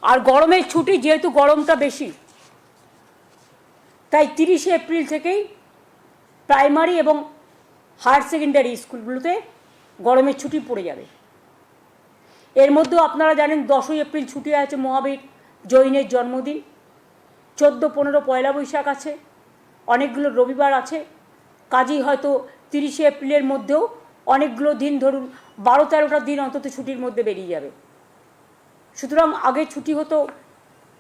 আর গরমের ছুটি, যেহেতু গরমটা বেশি, তাই 30শে এপ্রিল থেকেই প্রাইমারি এবং হায়ার সেকেন্ডারি স্কুলগুলোতে গরমের ছুটি পড়ে যাবে। এর মধ্যেও আপনারা জানেন 10ই এপ্রিল ছুটি আছে মহাবীর জৈনের জন্মদিন, 14-15 পয়লা বৈশাখ আছে, অনেকগুলো রবিবার আছে। কাজেই হয়তো 30শে এপ্রিলের মধ্যেও অনেকগুলো দিন, ধরুন 12-13টা দিন অন্তত ছুটির মধ্যে বেরিয়ে যাবে। সুতরাং আগে ছুটি হতো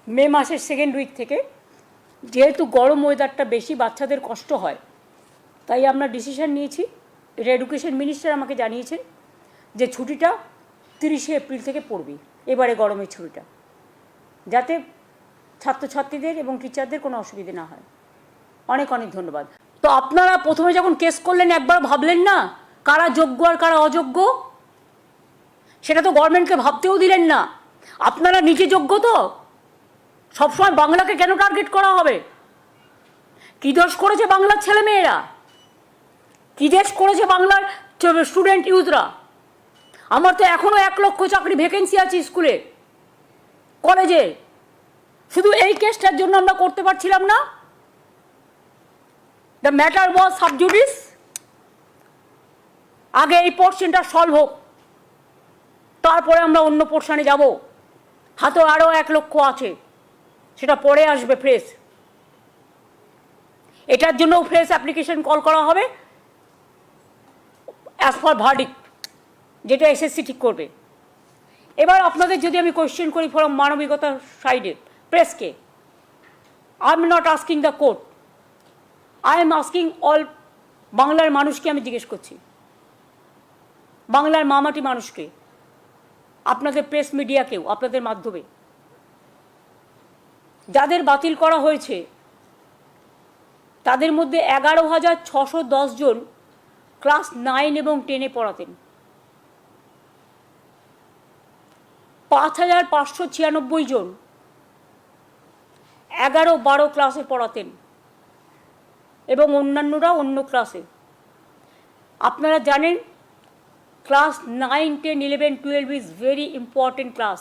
মে মাসের সেকেন্ড উইক থেকে। যেহেতু গরম ওয়েদারটা বেশি, বাচ্চাদের কষ্ট হয়, তাই আমরা ডিসিশন নিয়েছি, এটা এডুকেশন মিনিস্টার আমাকে জানিয়েছেন যে ছুটিটা 30শে এপ্রিল থেকে পড়বে এবারে গরমের ছুটিটা, যাতে ছাত্রছাত্রীদের এবং টিচারদের কোনো অসুবিধে না হয়। অনেক অনেক ধন্যবাদ। তো আপনারা প্রথমে যখন কেস করলেন একবার ভাবলেন না কারা যোগ্য আর কারা অযোগ্য? সেটা তো গভর্নমেন্টকে ভাবতেও দিলেন না। আপনারা নিজে যোগ্য তো? সবসময় বাংলাকে কেন টার্গেট করা হবে? কী দোষ করেছে বাংলার ছেলেমেয়েরা? কী দেশ করেছে বাংলার স্টুডেন্ট ইউথরা? আমার তো এখনও 1 লক্ষ চাকরি ভ্যাকেন্সি আছে স্কুলে, কলেজে। শুধু এই কেসটার জন্য আমরা করতে পারছিলাম না। The matter was sub judice. আগে এই পোর্শনটা সলভ হোক, তারপরে আমরা অন্য পোর্শনে যাব। হাতে আরও 1 লক্ষ আছে, সেটা পরে আসবে ফ্রেশ। এটার জন্যও ফ্রেশ অ্যাপ্লিকেশন কল করা হবে অ্যাজ পার ভার্ডিক্ট, যেটা এসএসসি ঠিক করবে। এবার আপনাদের যদি আমি কোয়েশ্চেন করি ফ্রম মানবিকতার সাইডে প্রেসকে, I am not asking the court, I am asking all বাংলার মানুষকে আমি জিজ্ঞেস করছি, বাংলার মামাটি মানুষকে, আপনাদের প্রেস মিডিয়াকেও, আপনাদের মাধ্যমে। যাদের বাতিল করা হয়েছে তাদের মধ্যে 11,610 জন ক্লাস 9 এবং 10-এ পড়াতেন, 5,596 জন 11-12 ক্লাসে পড়াতেন এবং অন্যান্যরা অন্য ক্লাসে। আপনারা জানেন class 9, 10, 11, 12 is very important class.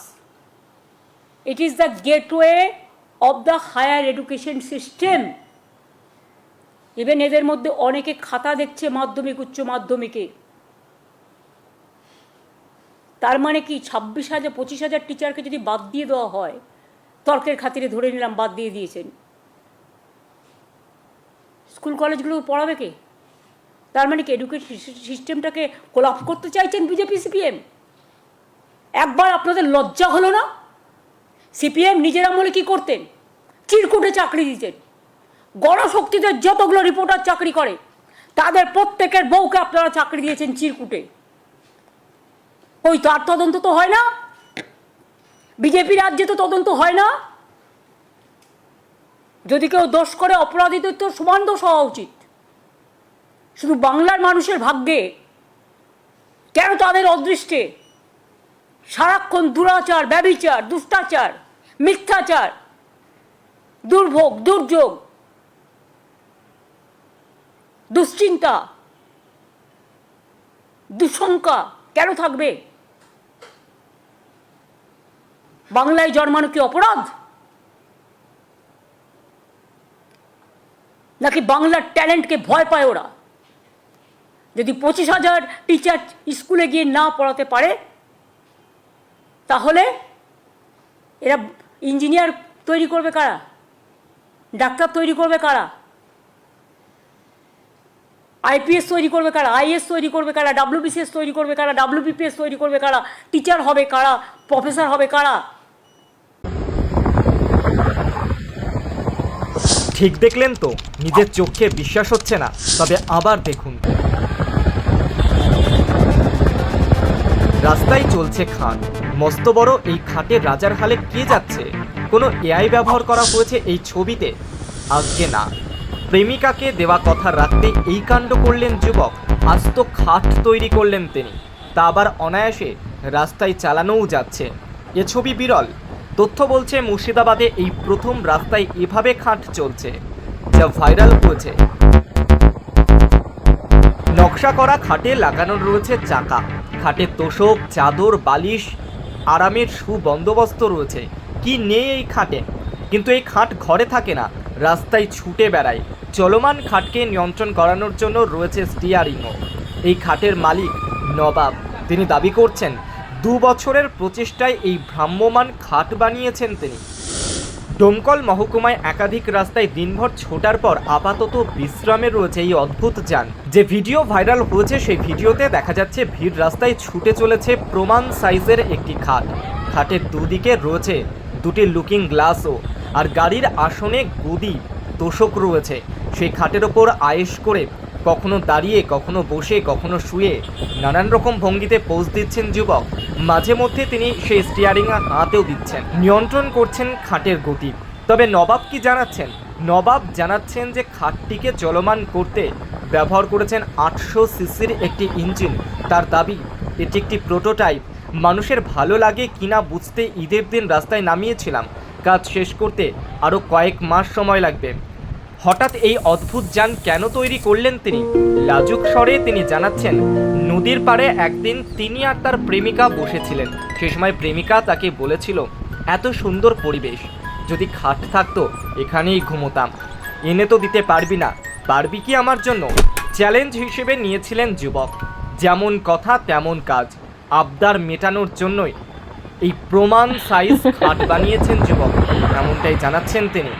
It is the gateway of the higher education system. Even এদের মধ্যে অনেকে খাতা দেখছে মাধ্যমিক, উচ্চ মাধ্যমিকে। তার মানে কি 26,000-25,000 টিচারকে যদি বাদ দিয়ে দেওয়া হয়, তর্কের খাতিরে ধরে নিলাম বাদ দিয়ে দিয়েছেন, স্কুল কলেজগুলো পড়াবে কে? তার মানে কি এডুকেশন সিস্টেমটাকে কোলাপস করতে চাইছেন বিজেপি সিপিএম? একবার আপনাদের লজ্জা হলো না? সিপিএম নিজের আমলে কী করতেন? চিরকুটে চাকরি দিতেন। গণশক্তিদের যতগুলো রিপোর্টার চাকরি করে তাদের প্রত্যেকের বউকে আপনারা চাকরি দিয়েছেন চিরকুটে। ওই তার তদন্ত তো হয় না? বিজেপি রাজ্যে তো তদন্ত হয় না? যদি কেউ দোষ করে অপরাধীদের তো সমান দোষ হওয়া উচিত। শুধু বাংলার মানুষের ভাগ্যে কেন তাদের অদৃষ্টে সারাক্ষণ দুরাচার, ব্যভিচার, দুষ্টাচার, মিথ্যাচার, দুর্ভোগ, দুর্যোগ, দুশ্চিন্তা, দুঃশঙ্কা কেন থাকবে? বাংলায় জন্মানো কি অপরাধ? নাকি বাংলার ট্যালেন্টকে ভয় পায় ওরা? যদি 25,000 টিচার স্কুলে গিয়ে না পড়াতে পারে, তাহলে এরা ইঞ্জিনিয়ার তৈরি করবে কারা? ডাক্তার তৈরি করবে কারা? আইপিএস তৈরি করবে কারা? আইএস তৈরি করবে কারা? ডাব্লিউবিসিএস তৈরি করবে কারা? ডাব্লিউবিপিএস তৈরি করবে কারা? টিচার হবে কারা? প্রফেসর হবে কারা? ঠিক দেখলেন তো? নিজের চোখে বিশ্বাস হচ্ছে না? তবে আবার দেখুন, রাস্তায় চলছে খাট। মস্ত বড় এই খাটে রাজার হালে কে যাচ্ছে? কোনো এআই ব্যবহার করা হয়েছে এই ছবিতে? আজকে না। প্রেমিকাকে দেওয়া কথা রাখতে এই কাণ্ড করলেন যুবক। আজ তো খাট তৈরি করলেন তিনি, তা আবার অনায়াসে রাস্তায় চালানোও যাচ্ছে। এ ছবি বিরল। তথ্য বলছে মুর্শিদাবাদে এই প্রথম রাস্তায় এভাবে খাট চলছে, যা ভাইরাল হয়েছে। নকশা করা খাটে লাগানো রয়েছে চাকা। খাটে তোষক, চাদর, বালিশ, আরামের সুবন্দোবস্ত রয়েছে। কি নেই এই খাটে, কিন্তু এই খাট ঘরে থাকে না, রাস্তায় ছুটে বেড়ায়। চলমান খাটকে নিয়ন্ত্রণ করানোর জন্য রয়েছে স্টিয়ারিংও। এই খাটের মালিক নবাব, তিনি দাবি করছেন 2 বছরের প্রচেষ্টায় এই ভ্রাম্যমান খাট বানিয়েছেন তিনি। ডোমকল মহকুমায় একাধিক রাস্তায় দিনভর ছোটার পর আপাতত বিশ্রামে রয়েছে এই অদ্ভুত যান। যে ভিডিও ভাইরাল হয়েছে সেই ভিডিওতে দেখা যাচ্ছে ভিড় রাস্তায় ছুটে চলেছে প্রমাণ সাইজের একটি খাট। খাটের দুদিকে রয়েছে 2টি লুকিং গ্লাসও, আর গাড়ির আসনে গদি তোষক রয়েছে। সেই খাটের ওপর আয়েশ করে কখনো দাঁড়িয়ে, কখনো বসে, কখনো শুয়ে নানান রকম ভঙ্গিতে পোজ দিচ্ছেন যুবক। মাঝে মধ্যে তিনি সেই স্টিয়ারিং হাতেও দিচ্ছেন, নিয়ন্ত্রণ করছেন খাটের গতি। তবে নবাব কি জানাচ্ছেন? নবাব জানাচ্ছেন যে খাটটিকে চলমান করতে ব্যবহার করেছেন 800 সিসির একটি ইঞ্জিন। তার দাবি এটি একটি প্রোটোটাইপ। মানুষের ভালো লাগে কিনা বুঝতে ঈদের দিন রাস্তায় নামিয়েছিলাম, কাজ শেষ করতে আরও কয়েক মাস সময় লাগবে। হঠাৎ এই অদ্ভুত যান কেন তৈরি করলেন তিনি? লাজুক স্বরে তিনি জানাচ্ছেন, নদীর পাড়ে একদিন তিনি আর তার প্রেমিকা বসেছিলেন। সে সময় প্রেমিকা তাকে বলেছিল, এত সুন্দর পরিবেশ, যদি খাট থাকতো এখানেই ঘুমোতাম। এনে তো দিতে পারবি না, পারবি কি আমার জন্য? চ্যালেঞ্জ হিসেবে নিয়েছিলেন যুবক। যেমন কথা তেমন কাজ, আবদার মেটানোর জন্যই এই প্রমাণ সাইজ খাট বানিয়েছেন যুবক, এমনটাই জানাচ্ছেন তিনি।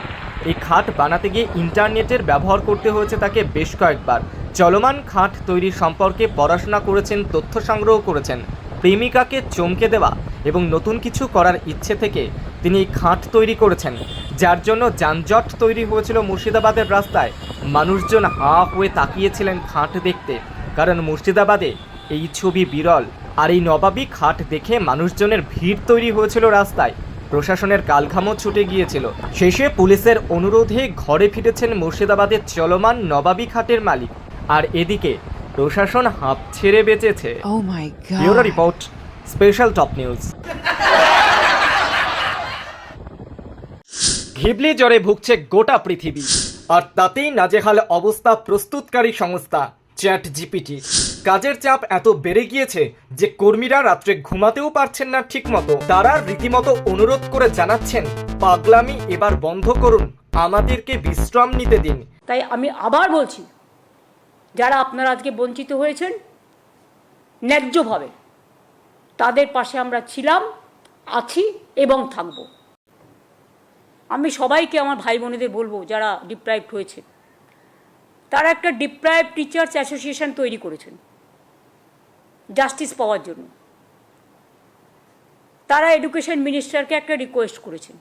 এই খাট বানাতে গিয়ে ইন্টারনেটের ব্যবহার করতে হয়েছে তাকে বেশ কয়েকবার। চলমান খাট তৈরি সম্পর্কে পড়াশোনা করেছেন, তথ্য সংগ্রহ করেছেন। প্রেমিকাকে চমকে দেওয়া এবং নতুন কিছু করার ইচ্ছে থেকে তিনি এই খাট তৈরি করেছেন, যার জন্য যানজট তৈরি হয়েছিল মুর্শিদাবাদের রাস্তায়। মানুষজন হা হয়ে তাকিয়েছিলেন খাট দেখতে, কারণ মুর্শিদাবাদে এই ছবি বিরল। আর এই নবাবী খাট দেখে মানুষজনের ভিড় তৈরি হয়েছিল রাস্তায়। প্রশাসনের কালঘামও ছুটে গিয়েছিল। শেষে পুলিশের অনুরোধে ঘরে ফিরেছেন মুর্শিদাবাদের চলমান নবাবী খাটের মালিক। আর এদিকে প্রশাসন হাঁপ ছেড়ে বেঁচেছে। Bureau report, special top news. Ghibli জ্বরে ভুগছে গোটা পৃথিবী, আর তাতেই নাজেহাল অবস্থা প্রস্তুতকারী সংস্থা চ্যাটজিপিটি। কাজের চাপ এত বেড়ে গিয়েছে যে কর্মীরা রাত্রে ঘুমাতেও পারছেন না ঠিকমতো। তারা রীতিমতো অনুরোধ করে জানাচ্ছেন, পাগলামি এবার বন্ধ করুন, আমাদেরকে বিশ্রাম নিতে দিন। তাই আমি আবার বলছি, যারা আপনারা আজকে বঞ্চিত হয়েছেন ন্যায্যভাবে, তাদের পাশে আমরা ছিলাম, আছি এবং থাকব। আমি সবাইকে, আমার ভাই বোনেদের বলবো যারা ডিপ্রাইভড হয়েছে, তারা একটা ডিপ্রাইভড টিচার্স অ্যাসোসিয়েশন তৈরি করেছেন জাস্টিস পাওয়ার জন্য। তারা এডুকেশন মিনিস্টারকে একটা রিকোয়েস্ট করেছেন